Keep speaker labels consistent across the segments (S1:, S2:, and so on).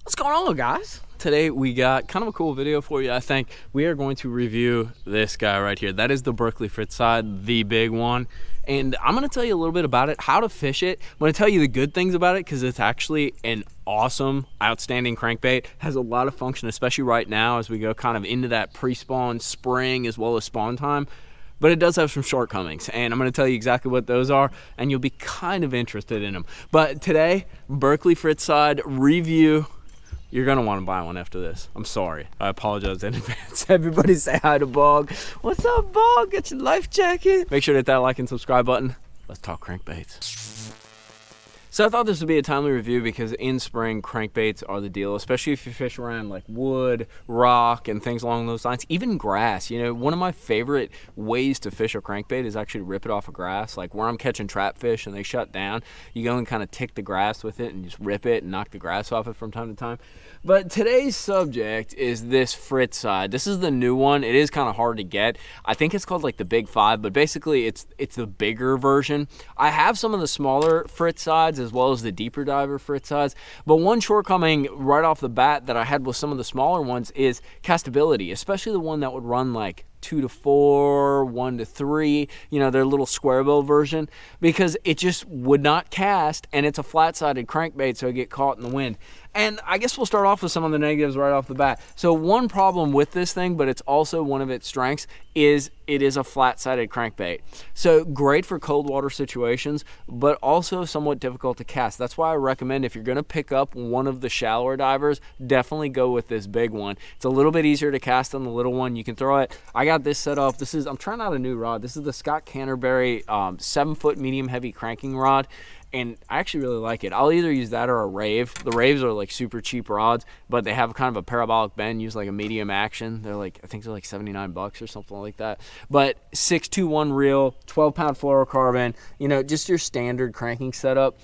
S1: What's going on, guys? Today we got kind of a cool video for you. I think we are going to review this guy right here. That is the Berkley Frittside, the big one. And I'm going to tell you a little bit about it, how to fish it. I'm going to tell you the good things about it because it's actually an awesome, outstanding crankbait. Has a lot of function, especially right now as we go kind of into that pre-spawn spring as well as spawn time. But it does have some shortcomings, and I'm going to tell you exactly what those are, and you'll be kind of interested in them. But today, Berkley Frittside review. You're going to want to buy one after this. I'm sorry. I apologize in advance. Everybody say hi to Bog. What's up, Bog? Get your life jacket. Make sure to hit that like and subscribe button. Let's talk crankbaits. So I thought this would be a timely review because in spring, crankbaits are the deal, especially if you fish around like wood, rock, and things along those lines. Even grass. You know, one of my favorite ways to fish a crankbait is actually rip it off of grass. Like where I'm catching trap fish and they shut down, you go and kind of tick the grass with it and just rip it and knock the grass off it from time to time. But today's subject is this Frittside. This is the new one. It is kind of hard to get. I think it's called like the Big 5, but basically it's the bigger version. I have some of the smaller Frittsides as well as the deeper diver Frittsides, but one shortcoming right off the bat that I had with some of the smaller ones is castability, especially the one that would run like 2 to 4, 1 to 3, you know, their little square bill version, because it just would not cast, and it's a flat-sided crankbait, so it get caught in the wind. And I guess we'll start off with some of the negatives right off the bat. So one problem with this thing, but it's also one of its strengths, is it is a flat-sided crankbait. So great for cold water situations, but also somewhat difficult to cast. That's why I recommend if you're gonna pick up one of the shallower divers, definitely go with this big one. It's a little bit easier to cast than the little one. You can throw it. I got this set up. I'm trying out a new rod. This is the Scott Canterbury 7-foot medium heavy cranking rod. And I actually really like it. I'll either use that or a rave. The raves are like super cheap rods, but they have kind of a parabolic bend, use like a medium action. They're like, I think they're like 79 bucks or something like that. But 621 reel, 12-pound fluorocarbon, you know, just your standard cranking setup.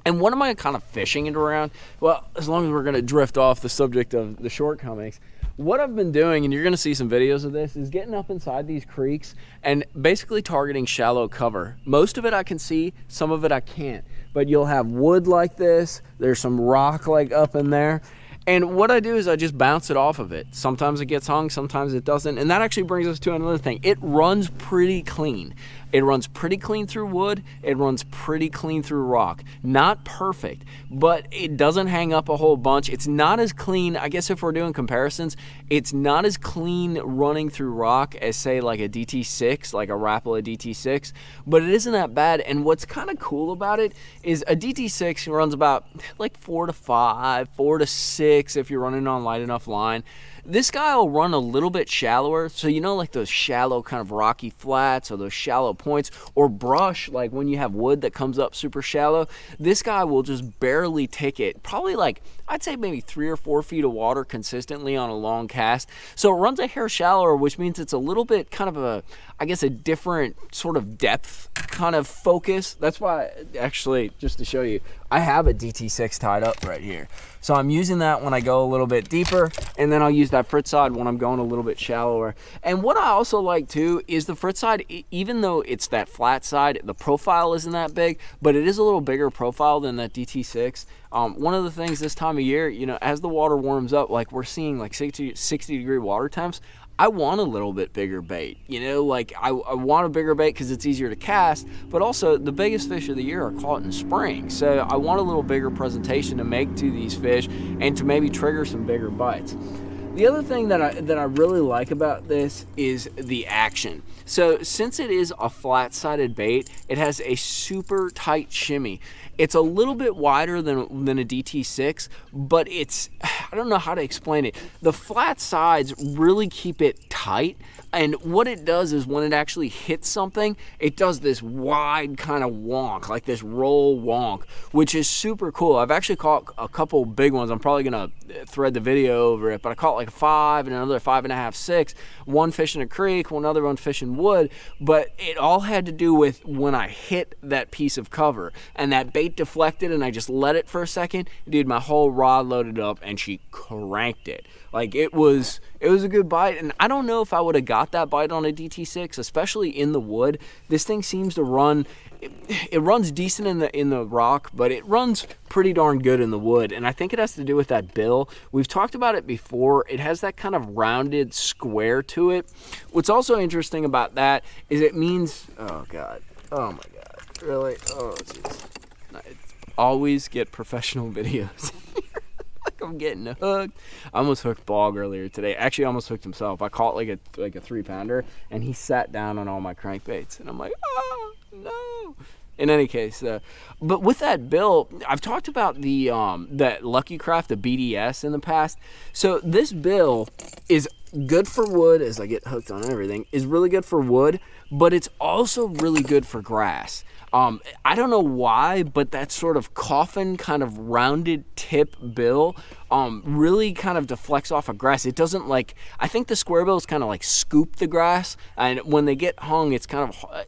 S1: And what am I kind of fishing it around? Well, as long as we're gonna drift off the subject of the shortcomings, what I've been doing, and you're gonna see some videos of this, is getting up inside these creeks and basically targeting shallow cover. Most of it I can see, some of it I can't. But you'll have wood like this, there's some rock like up in there. And what I do is I just bounce it off of it. Sometimes it gets hung, sometimes it doesn't. And that actually brings us to another thing. It runs pretty clean. It runs pretty clean through wood. It runs pretty clean through rock. Not perfect, but it doesn't hang up a whole bunch. It's not as clean, I guess if we're doing comparisons, it's not as clean running through rock as say like a DT6, like a Rapala DT6, but it isn't that bad. And what's kind of cool about it is a DT6 runs about like 4 to 5, 4 to 6 if you're running on light enough line. This guy will run a little bit shallower, so you know like those shallow kind of rocky flats or those shallow points or brush, like when you have wood that comes up super shallow, this guy will just barely tick it. Probably like, I'd say maybe 3 or 4 feet of water consistently on a long cast. So it runs a hair shallower, which means it's a little bit kind of a, I guess a different sort of depth kind of focus. That's why, actually, just to show you, I have a DT6 tied up right here. So I'm using that when I go a little bit deeper, and then I'll use that Frittside when I'm going a little bit shallower. And what I also like too is the Frittside, even though it's that flat side, the profile isn't that big, but it is a little bigger profile than that DT6. One of the things this time of year, you know, as the water warms up, like we're seeing like 60 degree water temps, I want a little bit bigger bait, you know, like I want a bigger bait because it's easier to cast, but also the biggest fish of the year are caught in spring. So I want a little bigger presentation to make to these fish and to maybe trigger some bigger bites. The other thing that I really like about this is the action. So since it is a flat-sided bait, it has a super tight shimmy. It's a little bit wider than a DT6, but it's, I don't know how to explain it. The flat sides really keep it tight, and what it does is when it actually hits something, it does this wide kind of wonk, like this roll wonk, which is super cool. I've actually caught a couple big ones. I'm probably gonna thread the video over it, but I caught like a 5 and another 5.5, 6, one fish in a creek, one other one fishing wood, but it all had to do with when I hit that piece of cover and that bait deflected and I just let it for a second, dude, my whole rod loaded up and she cranked it. Like it was a good bite, and I don't know know if I would have got that bite on a DT6, especially in the wood. This thing seems to run, it runs decent in the rock, but it runs pretty darn good in the wood, and I think it has to do with that bill. We've talked about it before. It has that kind of rounded square to it. What's also interesting about that is it means, oh God, oh my God, really? Oh, jeez. Always get professional videos. Like I'm getting hooked. I almost hooked Bog earlier today. Actually, I almost hooked himself. I caught like a 3-pounder, and he sat down on all my crankbaits, and I'm like, oh no. In any case, but with that bill, I've talked about the that Lucky Craft, the BDS, in the past. So this bill is good for wood, as I get hooked on everything, is really good for wood, but it's also really good for grass. I don't know why, but that sort of coffin kind of rounded tip bill really kind of deflects off of grass. It doesn't like, I think the square bills kind of like scoop the grass, and when they get hung, it's kind of,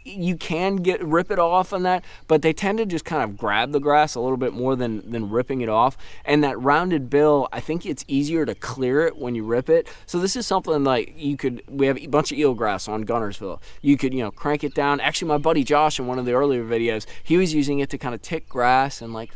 S1: you can rip it off on that, but they tend to just kind of grab the grass a little bit more than ripping it off. And that rounded bill, I think it's easier to clear it when you rip it. So this is something like we have a bunch of eelgrass on Gunnersville. You could, crank it down. Actually, my buddy Josh in one of the earlier videos, he was using it to kind of tick grass and like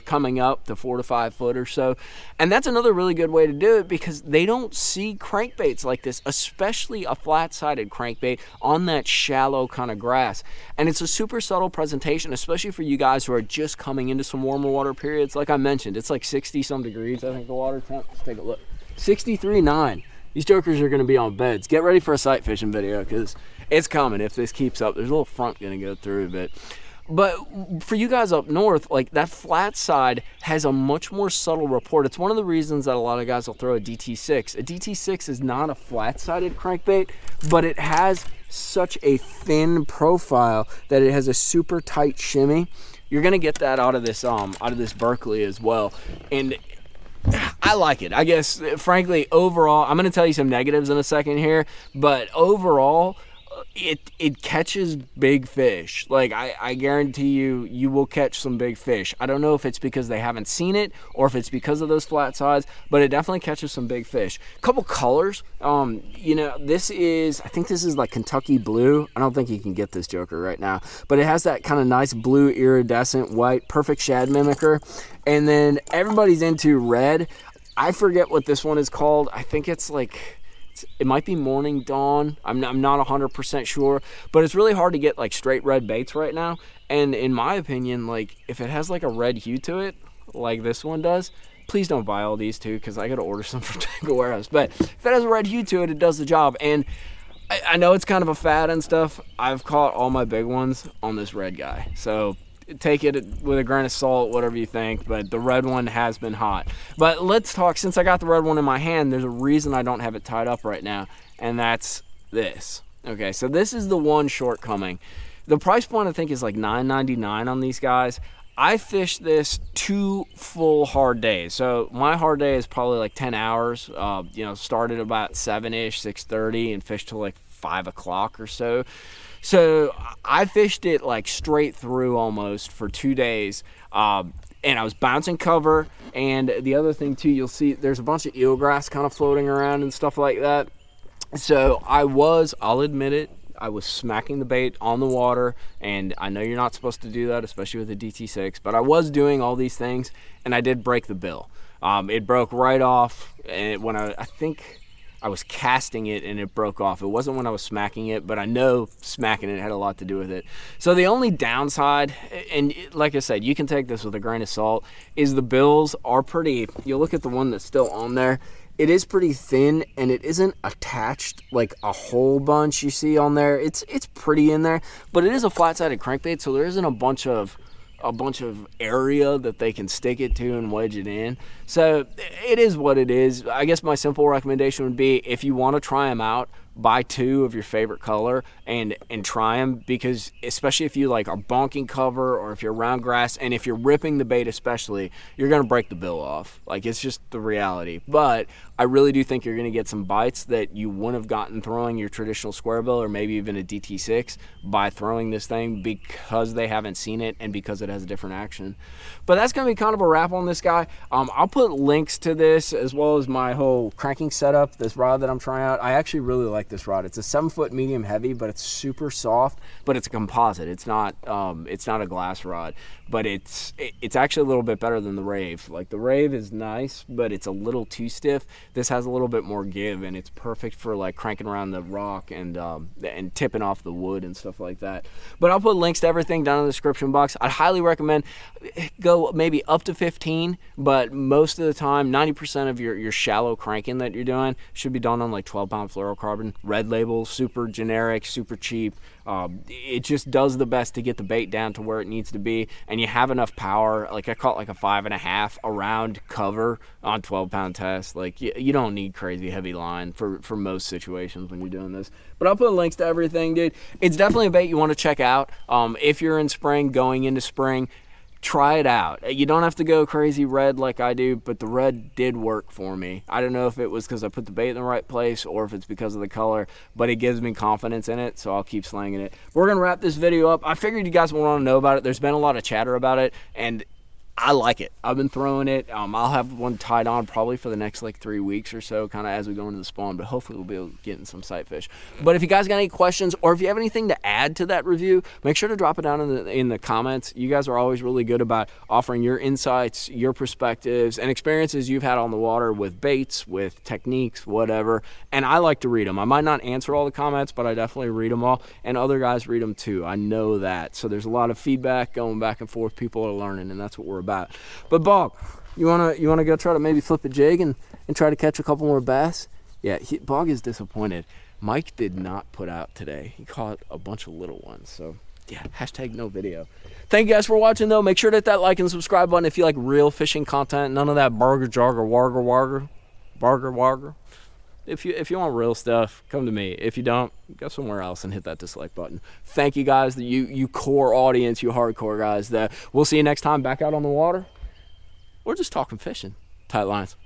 S1: coming up to 4 to 5 foot or so. And that's another really good way to do it, because they don't see crankbaits like this, especially a flat-sided crankbait on that shallow kind of grass. And it's a super subtle presentation, especially for you guys who are just coming into some warmer water periods. Like I mentioned, it's like 60 some degrees, I think, the water temp. Let's take a look. 63.9. These jokers are going to be on beds. Get ready for a sight fishing video, because it's coming if this keeps up. There's a little front going to go through, but for you guys up north, like that flat side has a much more subtle report. It's one of the reasons that a lot of guys will throw a DT6. A DT6 is not a flat-sided crankbait, but it has such a thin profile that it has a super tight shimmy. You're gonna get that out of this Berkley as well, and I like it. I guess, frankly, overall, I'm gonna tell you some negatives in a second here, but overall, it catches big fish. Like I guarantee you will catch some big fish. I don't know if it's because they haven't seen it or if it's because of those flat sides, but it definitely catches some big fish. A couple colors. This is, I think this is like Kentucky blue. I don't think you can get this joker right now, but it has that kind of nice blue iridescent white, perfect shad mimicker. And then everybody's into red. I forget what this one is called. I think it's like, it might be Morning Dawn. I'm not 100% sure, but it's really hard to get like straight red baits right now. And in my opinion, like if it has like a red hue to it, like this one does, please don't buy all these too, because I gotta order some from Tango Warehouse. But if it has a red hue to it, it does the job. And I know it's kind of a fad and stuff. I've caught all my big ones on this red guy, so take it with a grain of salt, whatever you think, but the red one has been hot. But let's talk, since I got the red one in my hand, there's a reason I don't have it tied up right now, and that's this. Okay, so this is the one shortcoming. The price point, I think, is like $9.99 on these guys. I fished this 2 full hard days. So my hard day is probably like 10 hours. Started about 7-ish, 6:30, and fished till like 5 o'clock or so. So I fished it like straight through almost for 2 days, and I was bouncing cover. And the other thing too, you'll see there's a bunch of eelgrass kind of floating around and stuff like that. So I'll admit it, I was smacking the bait on the water, and I know you're not supposed to do that, especially with a DT6, but I was doing all these things, and I did break the bill. It broke right off, and when I think I was casting it and it broke off. It wasn't when I was smacking it, but I know smacking it had a lot to do with it. So the only downside, and like I said, you can take this with a grain of salt, is the bills are pretty, you look at the one that's still on there, it is pretty thin, and it isn't attached like a whole bunch you see on there. It's pretty in there, but it is a flat-sided crankbait, so there isn't a bunch of area that they can stick it to and wedge it in. So it is what it is. I guess my simple recommendation would be, if you want to try them out buy 2 of your favorite color and try them, because especially if you like are bonking cover or if you're around grass and if you're ripping the bait especially, you're gonna break the bill off. Like, it's just the reality. But I really do think you're gonna get some bites that you wouldn't have gotten throwing your traditional square bill or maybe even a DT6 by throwing this thing, because they haven't seen it and because it has a different action. But that's gonna be kind of a wrap on this guy. I'll put links to this as well as my whole cranking setup, this rod that I'm trying out. I actually really like this rod. It's a 7-foot medium heavy, but it's super soft, but it's a composite. It's not a glass rod, but it's actually a little bit better than the Rave. Like, the Rave is nice, but it's a little too stiff. This has a little bit more give, and it's perfect for like cranking around the rock and tipping off the wood and stuff like that. But I'll put links to everything down in the description box. I'd highly recommend go maybe up to 15, but most of the time 90% of your shallow cranking that you're doing should be done on like 12-pound fluorocarbon. Red Label, super generic, super cheap. It just does the best to get the bait down to where it needs to be, and you have enough power. Like, I caught like a 5.5 around cover on 12-pound test. Like, you don't need crazy heavy line for most situations when you're doing this. But I'll put links to everything, dude. It's definitely a bait you want to check out. If you're in spring, going into spring, try it out. You don't have to go crazy red like I do, but the red did work for me. I don't know if it was because I put the bait in the right place or if it's because of the color, but it gives me confidence in it, so I'll keep slanging it. We're gonna wrap this video up. I figured you guys would want to know about it. There's been a lot of chatter about it, and I like it. I've been throwing it. I'll have one tied on probably for the next like 3 weeks or so, kind of as we go into the spawn, but hopefully we'll be able to get in some sight fish. But if you guys got any questions or if you have anything to add to that review, make sure to drop it down in the comments. You guys are always really good about offering your insights, your perspectives, and experiences you've had on the water with baits, with techniques, whatever. And I like to read them. I might not answer all the comments, but I definitely read them all, and other guys read them too. I know that. So there's a lot of feedback going back and forth. People are learning, and that's what we're about. But Bob, you wanna go try to maybe flip a jig and try to catch a couple more bass? Yeah, Bog is disappointed. Mike did not put out today. He caught a bunch of little ones. So yeah, hashtag no video. Thank you guys for watching though. Make sure to hit that like and subscribe button if you like real fishing content. None of that barger jogger warger. If you want real stuff, come to me. If you don't, go somewhere else and hit that dislike button. Thank you guys, you core audience, you hardcore guys. We'll see you next time back out on the water. We're just talking fishing. Tight lines.